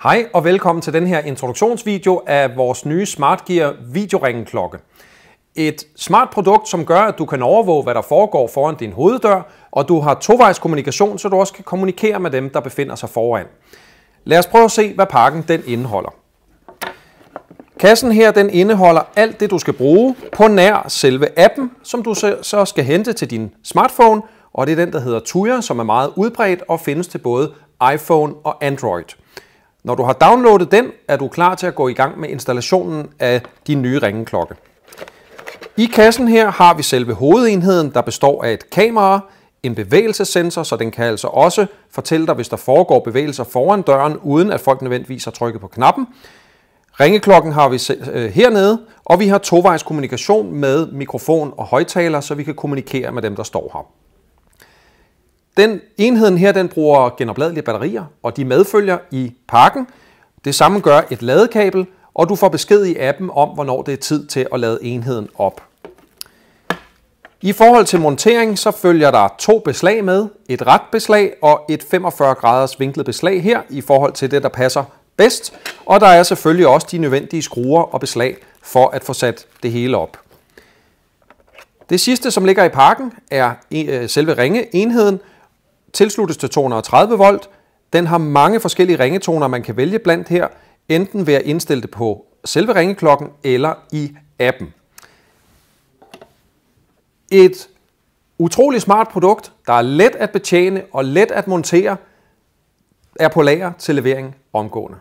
Hej og velkommen til den her introduktionsvideo af vores nye SmartGear videoringeklokke. Et smart produkt, som gør, at du kan overvåge, hvad der foregår foran din hoveddør, og du har tovejs kommunikation, så du også kan kommunikere med dem, der befinder sig foran. Lad os prøve at se, hvad pakken den indeholder. Kassen her den indeholder alt det, du skal bruge på nær selve appen, som du så skal hente til din smartphone, og det er den, der hedder Tuya, som er meget udbredt og findes til både iPhone og Android. Når du har downloadet den, er du klar til at gå i gang med installationen af din nye ringeklokke. I kassen her har vi selve hovedenheden, der består af et kamera, en bevægelsessensor, så den kan altså også fortælle dig, hvis der foregår bevægelser foran døren, uden at folk nødvendigvis har trykket på knappen. Ringeklokken har vi hernede, og vi har tovejs kommunikation med mikrofon og højttaler, så vi kan kommunikere med dem, der står her. Enheden her den bruger genopladelige batterier, og de medfølger i pakken. Det samme gør et ladekabel, og du får besked i appen om, hvornår det er tid til at lade enheden op. I forhold til montering, så følger der 2 beslag med. Et ret beslag og et 45 graders vinklet beslag her, i forhold til det, der passer bedst. Og der er selvfølgelig også de nødvendige skruer og beslag for at få sat det hele op. Det sidste, som ligger i pakken, er selve ringeenheden. Tilsluttes til 230 volt. Den har mange forskellige ringetoner, man kan vælge blandt her, enten ved at indstille det på selve ringeklokken eller i appen. Et utroligt smart produkt, der er let at betjene og let at montere, er på lager til levering omgående.